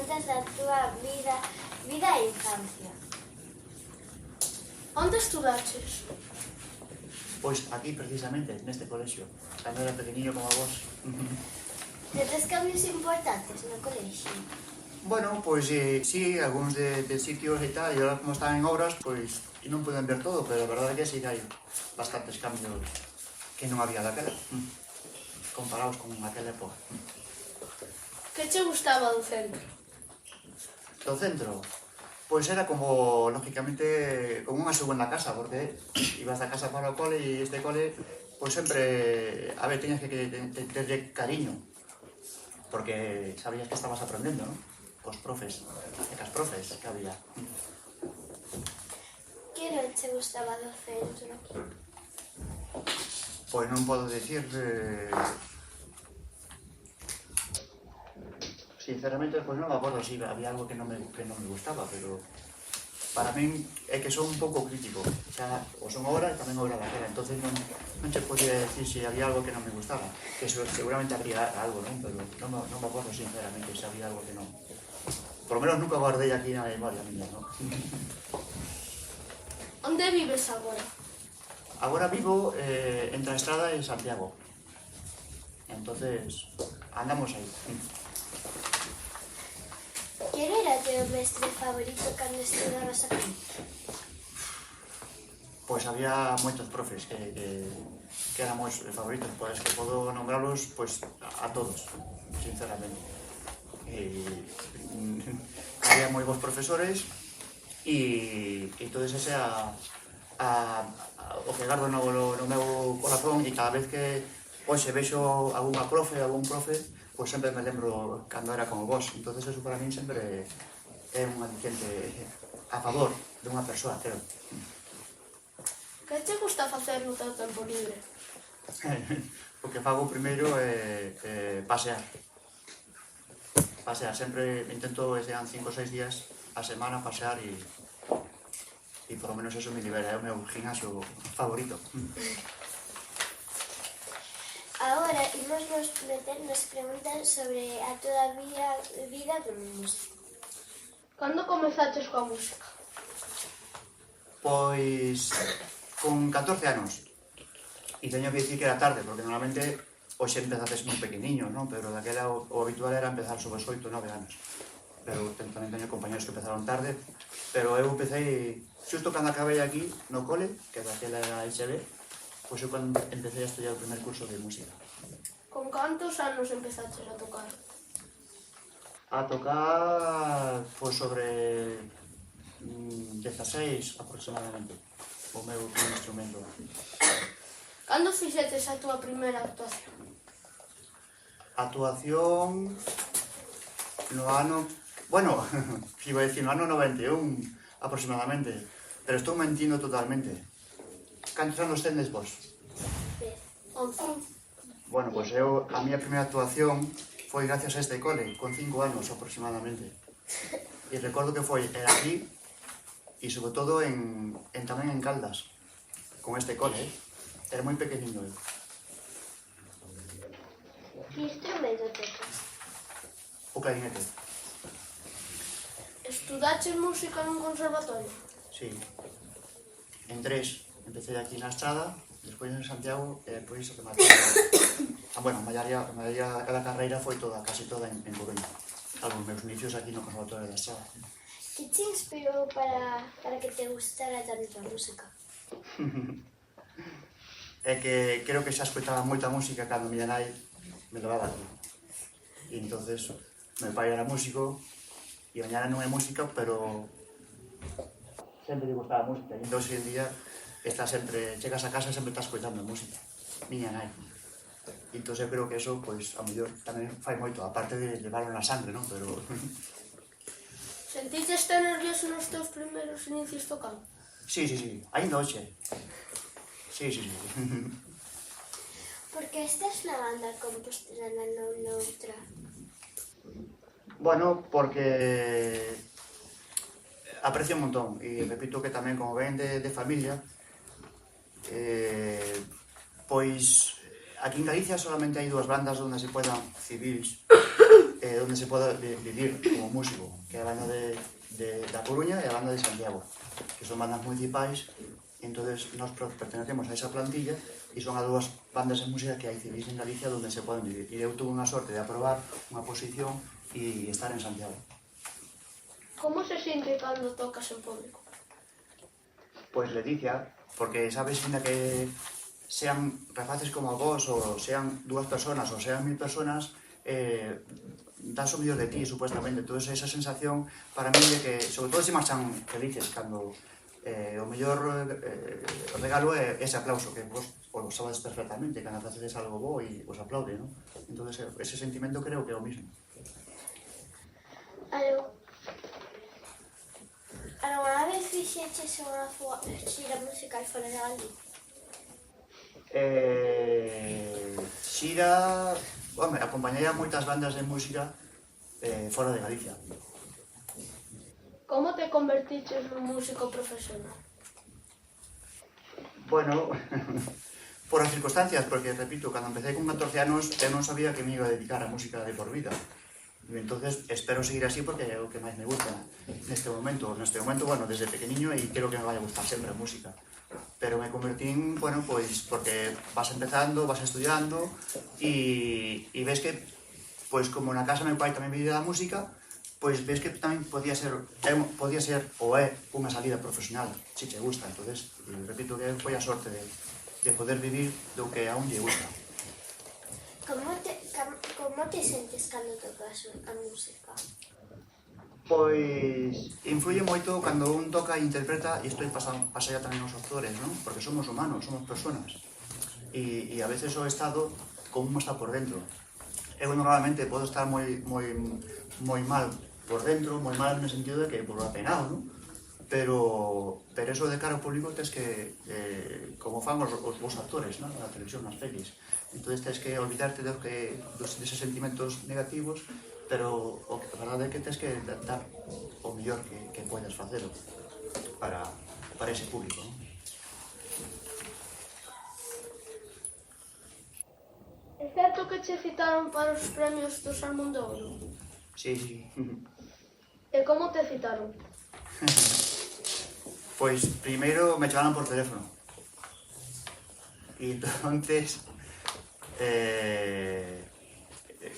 contas da túa vida e infancia. Onde estudaches? Pois aquí, precisamente, neste colexio. Cando era pequeniño como vos. Tedes cambios importantes no colexio? Bueno, pois sí, algúns de sitios e tal, e ahora como están en obras, pois non poden ver todo, pero a verdade é que sí que hai bastantes cambios que non había daquela, comparados con aquela época. Que che gustaba do centro? Do centro, pois era como, lógicamente, como unha segunda casa, porque ibas da casa para o cole e este cole, pois sempre, a ver, teñas que terlle cariño, porque sabías que estabas aprendendo, non? Cos profes, e cas profes que había. Que non che gustaba do centro? Pois non podo dicir... Sinceramente, pois non me acordo si había algo que non me gustaba, pero... Para min é que son un pouco crítico. Xa, o son obra e tamén obra daquela, entonces non che podía decir se había algo que non me gustaba. Que seguramente habría algo, non? Pero non me acordo sinceramente se había algo que non... Por lo menos nunca guardei aquí na memoria miña, non? Onde vives agora? Agora vivo entre a Estrada e Santiago. Entonces, andamos aí. Que era o teu mestre favorito cando estudabas aquí? Pois había moitos profes que éramos favoritos, pois que podo nombrarlos pois a todos, sinceramente. Había moi bons profesores e todo ese o que gardo no meu corazón, e cada vez que hoxe vexo algún profe, pois sempre me lembro cando era como vos. Entonces eso para min sempre é un aliciente a favor de unha persoa, creo. Que che gusta facer no teu tempo libre? O que fago primeiro é pasear. Sempre intento, sean 5 ou 6 días a semana, pasear e por lo menos eso me libera, é o meu gimnasio favorito. Agora, imos nos meter nas preguntas sobre a túa vida con música. Cando comezaches coa música? Pois con 14 anos. E teño que dicir que era tarde, porque normalmente hoxe empezates moi pequeniños, non? Pero daquela o habitual era empezar sobre os 8 ou 9 anos. Pero tamén teño compañeros que empezaron tarde, pero eu empecé xusto cando acabei aquí no cole, que daquela era ISB, pois eu cando empecé a estudiar o primer curso de música. Con cantos anos empezaches a tocar? A tocar, pois sobre 16 aproximadamente, o meu instrumento. Cando fixetes a túa primeira actuación? Actuación no ano... Bueno, iba a decir no ano 91 aproximadamente, pero estou mentindo totalmente. Cantos anos tendes vos? 11. Bueno, pois a miña primeira actuación foi gracias a este cole, con 5 anos aproximadamente. E recordo que foi aquí e sobre todo tamén en Caldas, con este cole. Era moi pequeniño. Que instrumento tocas? O clarinete. Estudaches música nun conservatorio? Sí. En 3. Empecé aquí na Estrada, despois en Santiago, e despois rematei. Bueno, a maioría da carreira foi casi toda en Coruña. Salvo os meus inicios aquí no Conservatorio da Estrada. Que te inspirou para que te gustara tanto a música? É que creo que xa escoitaba moita música cando miña nai me levaba aquí. E entonces, meu pai era músico, e a miña non é música, pero sempre lle gustaba a música. E entón, hoxe en día, chegas a casa e sempre estás escoitando música. Miña nai. E entón, eu creo que eso, pois, a mellor tamén fai moito, aparte de levarlo na sangre, non? Pero... Sentiches tan nervioso nos teus primeiros inicios tocando? Sí, ainda hoxe. Sí. Por que estás na banda Compostela non noutra? Bueno, porque aprecio un montón e repito que tamén como ven de familia, pois aquí en Galicia solamente hai 2 bandas onde se podan civis donde se pode vivir como músico, que é a banda da Coruña e a banda de Santiago, que son bandas municipais. Entonces nos pertenecemos a esa plantilla e son as dúas bandas de música que hai civis en Galicia donde se poden vivir. E eu tuve unha sorte de aprobar unha posición e estar en Santiago. Como se sinte cando tocas en público? Pois ledicia, porque sabes ainda que sean rapaces como vos, ou sean dúas personas, ou sean 1000 personas, das o mellor de ti, supuestamente. Entón, esa sensación para mí de que, sobre todo, se marchan felices cando o mellor regalo é ese aplauso, que vos o sabades perfectamente, cando facedes algo bo e os aplaude, non? Entón, ese sentimento creo que é o mismo. Alguna vez fixeches unha xira musical fora de Galicia? Xira... Home, acompañei a moitas bandas de música fora de Galicia. Como te convertiches nun músico profesional? Bueno, por as circunstancias, porque, repito, cando empecé con 14 anos, eu non sabía que me iba a dedicar a música de por vida. E entonces espero seguir así porque é o que máis me gusta neste momento. Bueno, desde pequeniño, e creo que me vai a gustar sempre a música. Pero me convertín, bueno, pois, porque vas empezando, vas estudiando, e ves que, pois, como na casa meu pai tamén vivía da música, pois ves que tamén podía ser ou é unha salida profesional, se che gusta. Entonces, repito que foi a sorte de poder vivir do que a un lle gusta. Como te sentes cando tocas a música? Pois influye moito cando un toca e interpreta, e isto pasa tamén aos actores, non? Porque somos humanos, somos personas, e a veces o estado como está por dentro. Eu normalmente podo estar moi mal por dentro, moi mal no sentido de que por apenado, non? Pero eso de cara ao público tens que, como fan os actores, non? Na televisión, nas pelis. Entón tens que olvidarte deses sentimentos negativos, pero a verdade é que tens que dar o mellor que podes facelo para ese público, non? É certo que che citaron para os premios do Salmón de Ouro? Sí. E como te citaron? Pois primeiro me chamaron por teléfono. E entonces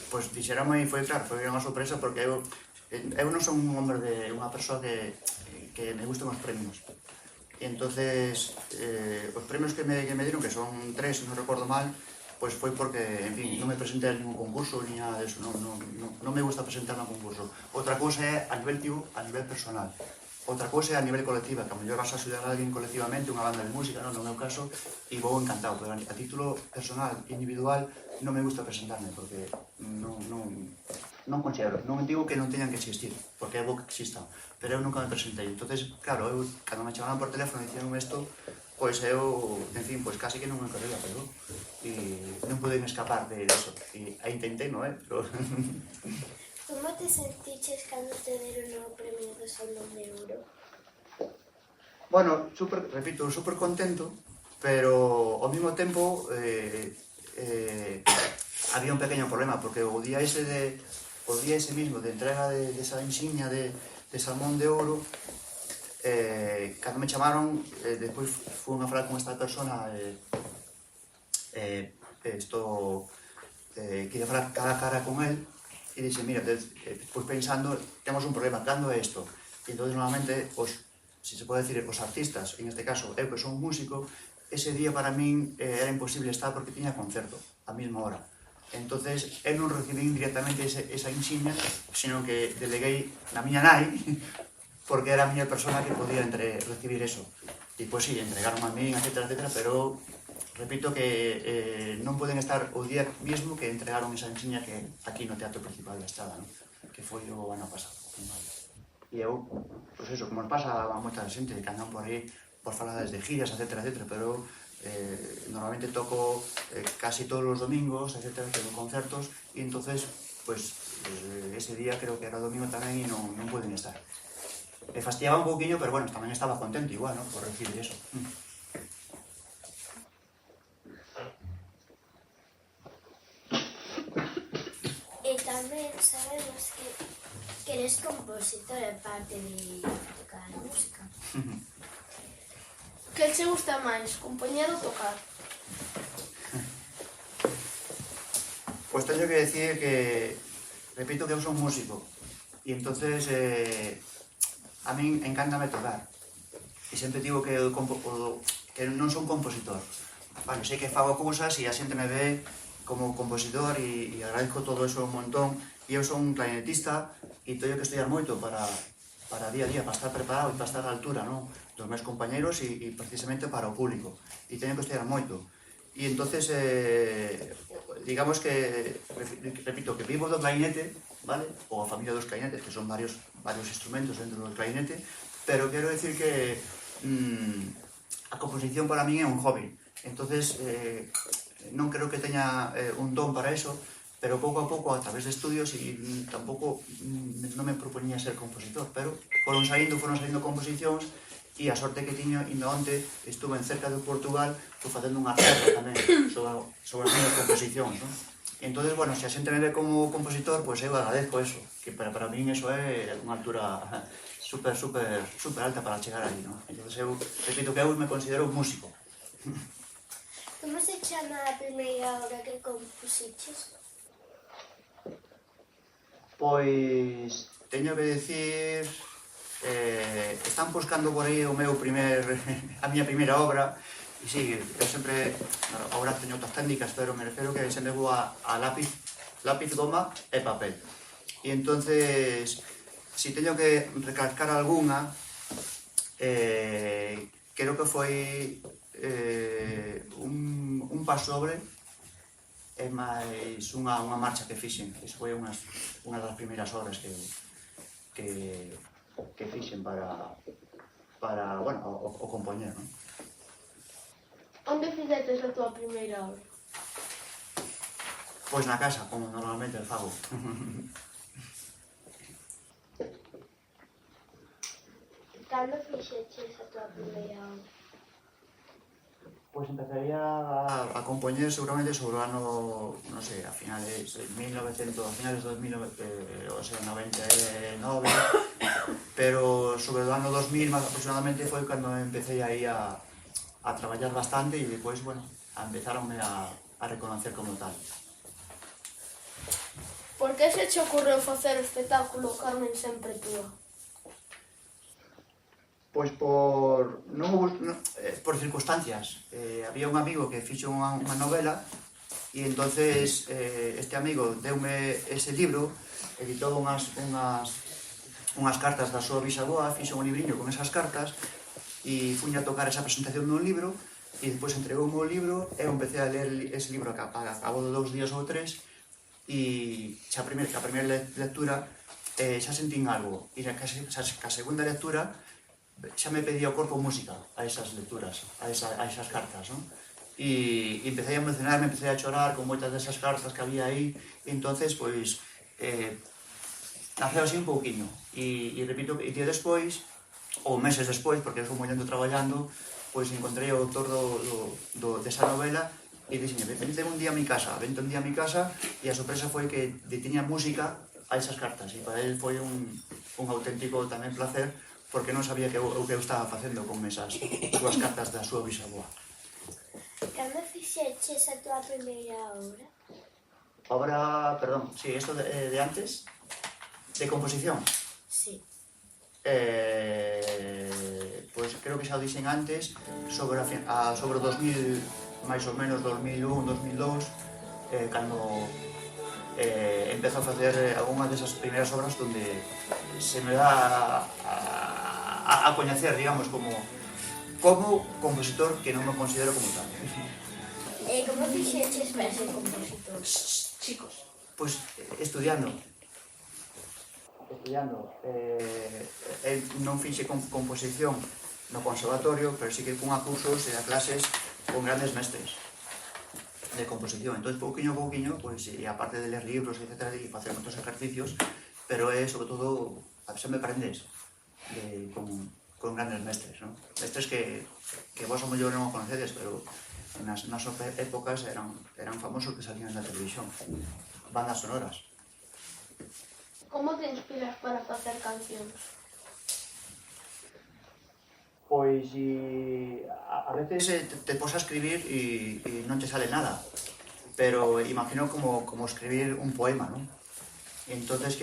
pois dixérame, foi unha sorpresa, porque eu non son un hombre de unha persoa que me gustan os premios. E entonces os premios que me dieron, que son 3, se non recordo mal, pois foi porque, en fin, non me presenté a ningún concurso ni nada deso, non me gusta presentarme a concurso. Outra cousa é a nivel personal. Outra cousa é a nivel colectiva, que a mellor vas a axudar a alguén colectivamente, unha banda de música, no meu caso, e vou encantado, pero a título personal, individual, non me gusta presentarme, porque non considero, non digo que non teñan que existir, porque é bo que existan, pero eu nunca me presentei. Entonces, claro, eu, cando me chamaban por teléfono e dicían isto, pois eu, en fin, pois casi que non me corría, pero non pude escapar de eso, e intentei, non é? Pero... Como te sentiches cando te deron o premio do Salmón de Ouro? Bueno, repito, super contento, pero ao mesmo tempo había un pequeño problema, porque o día ese mismo de entrega de esa insignia de Salmón de Ouro, cando me chamaron, despois fui a falar con esta persona, quería falar cara a cara con él, e dixe, mira, despois pensando, temos un problema, cando é isto? E entón, normalmente, se se pode decir, os artistas, en este caso, eu que son un músico, ese día para min era imposible estar porque tiña concerto, a mesma hora. Entonces, eu non recibín directamente esa insignia, sino que deleguei na miña nai, porque era a miña persona que podía recibir eso. E, pois, sí, entregaron a min, etcétera, pero... Repito que non poden estar o día mesmo que entregaron esa insignia que aquí no Teatro Principal da Estrada, non? Que foi o ano pasado. E eu, pois eso, como nos pasa a moita xente que andan por aí por falar de giras, etcétera, pero normalmente toco casi todos os domingos, etcétera, tengo concertos, e entonces, pois, ese día creo que era o domingo tamén e non poden estar. Me fastidiaba un pouquiño, pero bueno, tamén estaba contento igual, non? Por recibir eso. E tamén sabemos que eres compositor, aparte de tocar música. Que che gusta máis, compoñer ou tocar? Pues teño que decir que, repito que eu son músico, e entonces a min encántame tocar. E sempre digo que non son compositor. Vale, sei que fago cousas e a xente me ve como compositor e agradezco todo eso un montón. E eu son un clarinetista e teño que estudiar moito para día a día, para estar preparado e para estar a altura, non? Dos meus compañeros e precisamente para o público. E teño que estudiar moito. E entonces, digamos que, repito, que vivo do clarinete, vale? Ou a familia dos clarinetes, que son varios instrumentos dentro do clarinete, pero quero decir que a composición para min é un hobby. Entonces, non creo que teña un don para eso, pero pouco a pouco, a través de estudios, e tampouco non me proponía ser compositor, pero foron saindo composicións, e a sorte que tiño, indo onte, estuve en cerca de Portugal, facendo unha reserva tamén sobre as minhas composicións, non? Entonces, bueno, se a xente me ve como compositor, pois eu agradezco eso, que para min eso é unha altura super alta para chegar aí, non? Entonces eu, repito que eu me considero un músico. Como se chama a primeira obra que compusiches? Pois, teño que decir... están buscando por aí a miña primeira obra, e sí, eu sempre, agora teño outras técnicas, pero me refero que sempre vou a lápiz, goma e papel. E entonces, si teño que recalcar algunha, creo que foi un pasobre e máis unha marcha que fixen. Iso foi unha das primeiras obras que fixen para bueno, o compoñer, non? Onde fixetes a tua primeira obra? Pois na casa, como normalmente fago. Cando fixeches a tua primeira obra? Pois empezaría a compoñer seguramente sobre o ano, non sei, a finales de 2099, pero sobre o ano 2000 máis aproximadamente foi cando empecé aí a traballar bastante e depois, bueno, empezaronme a reconocer como tal. Por que se che ocorreu facer o espectáculo Carmen sempre túa? Pois por circunstancias. Había un amigo que fixo unha novela e entonces este amigo deume ese libro, editou unhas cartas da súa bisavoa, fixo un libriño con esas cartas e fuña a tocar esa presentación dun libro e depois entregoume o libro e eu empecé a ler ese libro a cabo de 2 días ou 3 e xa a primeira lectura xa sentín algo e a segunda lectura xa me pedía o corpo música a esas lecturas, a esas cartas, non? E empecé a emocionarme, empecé a chorar con moitas desas cartas que había aí, e entonces, pois, naceu así un pouquiño. E repito, e día despois, ou meses despois, porque eu fui moi lento traballando, pois encontrei o autor desa novela e dixenme, vente un día a mi casa, e a sorpresa foi que tiña música a esas cartas, e para ele foi un auténtico tamén placer, porque non sabía o que eu estaba facendo con esas súas cartas da súa bisavoa. Cando fixeches a tua primeira obra? Obra, perdón, sí, esto de antes, de composición. Sí. Pois creo que xa o dixen antes, sobre o 2000, máis ou menos 2001, 2002, cando empezo a facer algunhas desas primeiras obras donde se me dá a coñecer, digamos, como compositor que non me considero como tal. Como fixeches para ser compositor? Chicos. Pois estudiando. Non fixe composición no conservatorio, pero sí que fun a cursos e a clases con grandes mestres de composición. Entón, pouquiño a pouquiño, pois, e aparte de ler libros, etc., e facer moitos ejercicios, pero é, sobre todo, xa me aprendes con grandes mestres, non? Mestres que vos ao mellor non o conocedes, pero nas épocas eran famosos que salían na televisión, bandas sonoras. Como te inspiras para facer cancións? Pois a veces te pos a escribir e non te sale nada, pero imagino como escribir un poema, non? Entonces,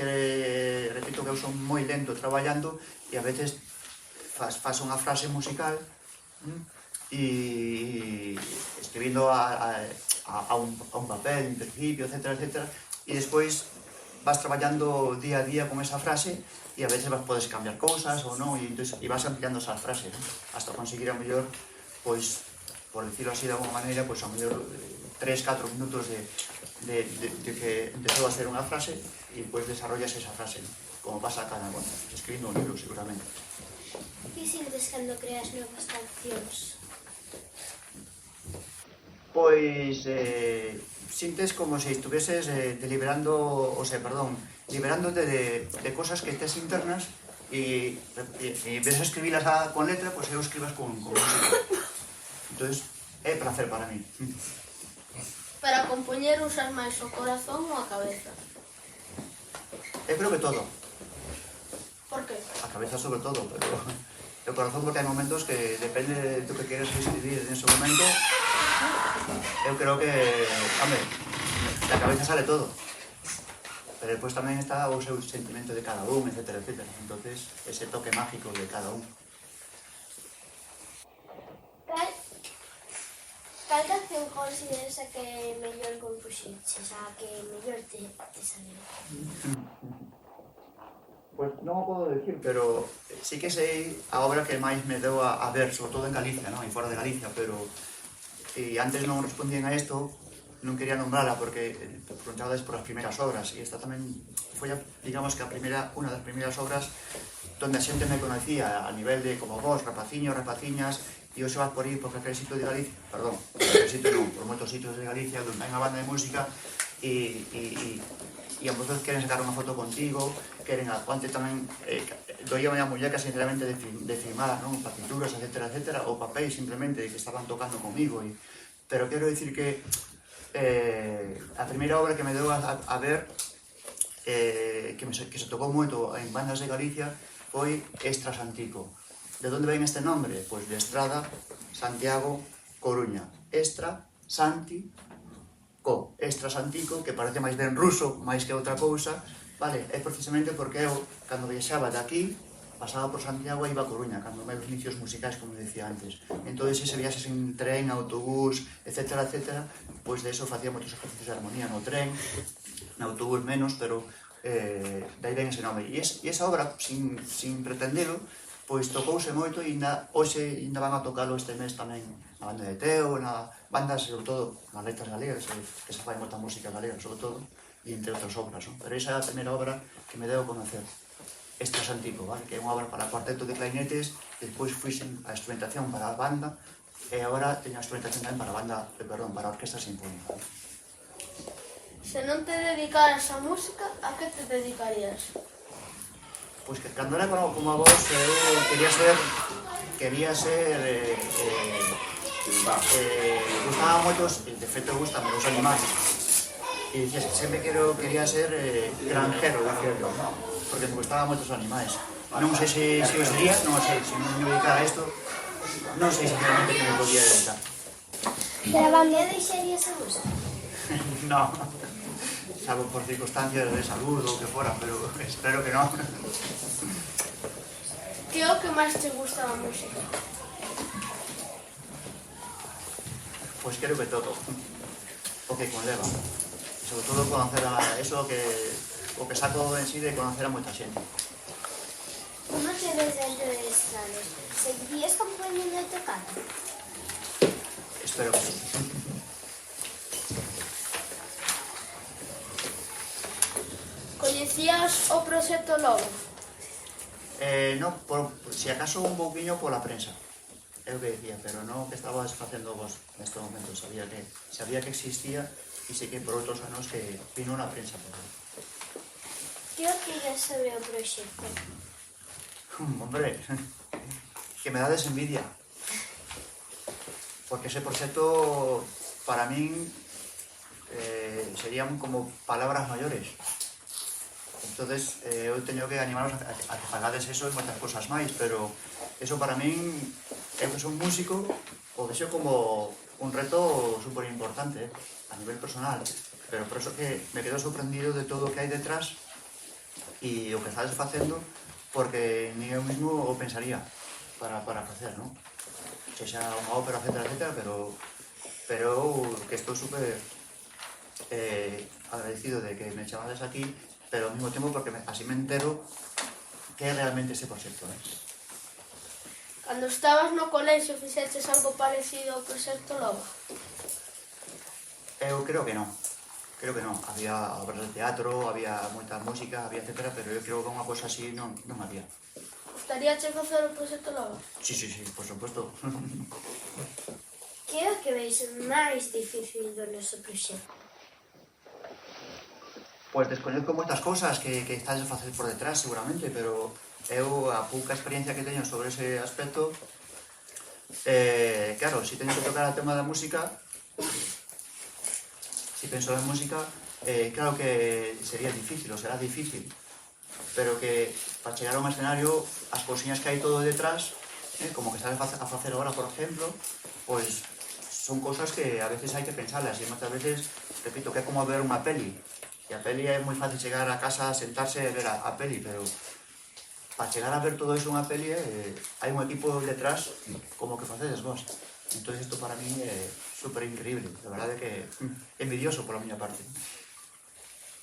repito que eu son moi lento traballando e a veces fas unha frase musical e escribindo a un papel, en principio, etcétera, e despois vas traballando día a día con esa frase e a veces podes cambiar cousas ou non, e vas ampliando esa frase, non? Hasta conseguir a mellor, pois, por decirlo así de alguma maneira, pois a mellor 3-4 minutos de que empezou a ser unha frase e depois desarrollas esa frase, ¿no? Como pasa cada bueno, escribindo un libro, seguramente. Que sientes cando creas novas cancións? Pois sintes como se estuveses liberándote de cosas que tes internas e en vez de escribilas con letra, pois eu escribas con música. Entón, é placer para mí. Para compoñer usas máis o corazón ou a cabeza? Eu creo que todo. Por que? A cabeza sobre todo, pero o corazón porque hai momentos que depende do que queres escribir en ese momento. Eu creo que, hombre, da cabeza sale todo. Pero despois tamén está o seu sentimento de cada un, etcétera. Entonces, ese toque mágico de cada un. Cal canción consideras a que mellor compuxeches, a que mellor te saliu? Pois non o podo dicir, pero sí que sei a obra que máis me deu a ver, sobre todo en Galicia, non? E fora de Galicia, pero antes non respondían a isto, non quería nombrala porque preguntabades por as primeiras obras, e esta tamén foi, digamos que unha das primeiras obras donde a xente me conocía a nivel de como vos, rapaciños, rapaciñas, e hoxe vas por ir por calquer sitio de Galicia, perdón, por calquer sitio non, por moitos sitios de Galicia donde hai unha banda de música e a vosotros queren sacar unha foto contigo, queren antes tamén doíame a muñeca sinceramente de firmar, non? Partituras, etcétera, ou papéis simplemente que estaban tocando comigo, pero quero dicir que a primeira obra que me deu a ver que se tocou moito en bandas de Galicia foi Extra Santico. De onde ven este nombre? Pois de Estrada, Santiago, Coruña. Extra, Santi, Co. Extra Santico, que parece máis ben ruso, máis que outra cousa, vale? É precisamente porque eu, cando viaxaba de aquí, pasaba por Santiago e iba a Coruña, cando meus inicios musicais, como decía antes. Entón, ese viaxes en tren, autobús, etcétera, pois de eso facía moitos ejercicios de armonía no tren, no autobús menos, pero dai ben ese nome. E esa obra, sin pretendelo, pois tocouse moito e hoxe ainda van a tocalo este mes tamén na banda de Teo, na bandas, sobre todo, nas letras galegas, que se fai moita música galega, sobre todo, e entre outras obras, non? Pero esa é a primeira obra que me deu a conocer, Extra Santico, vale? Que é unha obra para cuarteto de clarinetes, que despois fuixen a instrumentación para a banda, e agora teño a instrumentación tamén para a orquesta sinfónica. Se non te dedicaras a música, a que te dedicarías? Pois que cando era como a vos, eu quería ser gustaba moitos, de feito gustan os animais, e dicías que sempre quería ser granjero, decía, porque me gustaban moitos animais. Non sei se o sería, non sei, se non me dedicara a isto, non sei sinceramente que me podía dedicar. Grabando deixarías a música? Non, salvo por circunstancias de salud ou que fora, pero espero que non. Que é o que máis te gusta da música? Pois creo que todo, o que conleva. Sobre todo conocer eso o que saco en sí de conocer a moita xente. Como te ves dentro de Estrados? Seguirías compoñendo e tocando? Espero que sí. Coñecías o Proxecto Lobo? Non, si acaso un pouquiño pola prensa. É o que decía, pero non que estabas facendo vos neste momento. Sabía que existía e sei que por outros anos que vino na prensa. Que opinas sobre o proxecto? Hombre, que me dades envidia. Porque ese proxecto, para min, serían como palabras mayores. Entonces, eu teño que animaros a que fagades eso e moitas cosas máis, pero eso para min, eu que son músico, o vexo como un reto super importante a nivel personal, pero por eso que me quedo sorprendido de todo o que hai detrás e o que estades facendo, porque ni eu mismo o pensaría para facer, non? Sexa unha ópera, etcétera, etcétera, pero eu que estou super agradecido de que me chamades aquí, pero ao mesmo tempo porque así me entero que é realmente ese proxecto, Cando estabas no colexio fixeches algo parecido ao proxecto Loba? Eu creo que non. Creo que non. Había obras de teatro, había moita música, había etcétera, pero eu creo que unha cosa así non había. Gustaríache facer o proxecto Loba? Sí, por supuesto. Que é o que veis máis difícil do noso proxecto? Pois descoñezco moitas cousas que estás a facer por detrás seguramente, pero eu a pouca experiencia que teño sobre ese aspecto, claro, se teño que tocar o tema da música, se penso en música, claro que sería difícil, ou será difícil, pero que para chegar a un escenario, as cousiñas que hai todo detrás, como que sabes a facer agora, por exemplo, pois son cousas que a veces hai que pensarlas, e moitas veces, repito, que é como ver unha peli, e a peli é moi fácil chegar a casa, sentarse e ver a peli, pero para chegar a ver todo iso unha peli hai un equipo detrás como que facedes vos. Entón isto para mí é super increíble, de verdade que envidioso pola miña parte.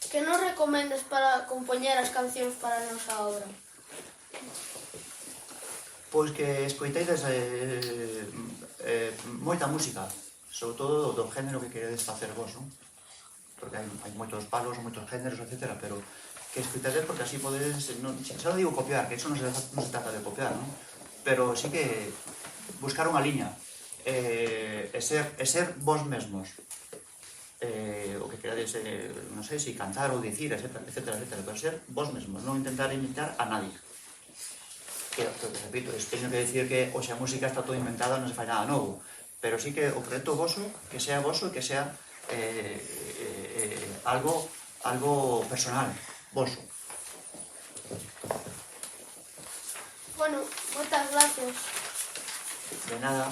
Que nos recomendes para compoñer as cancións para a nosa obra? Pois que escoiteides moita música, sobre todo do género que queredes facer vos, non? Porque hai moitos palos, moitos géneros, etcétera, pero que escoitades porque así podedes, xa non digo copiar, que eso non se trata de copiar, non? Pero sí que buscar unha liña e ser vos mesmos, o que querades, non sei, si cantar ou dicir, etcétera, pero ser vos mesmos, non intentar imitar a nadie. Que, repito, teño que decir que hoxe a música está toda inventada, non se fai nada novo, pero sí que o proxecto voso, que sea voso e que sea algo personal, voso. Bueno, moitas gracias. De nada,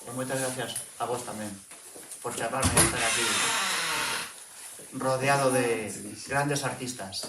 e moitas gracias a vos tamén por chamarme e estar aquí rodeado de grandes artistas.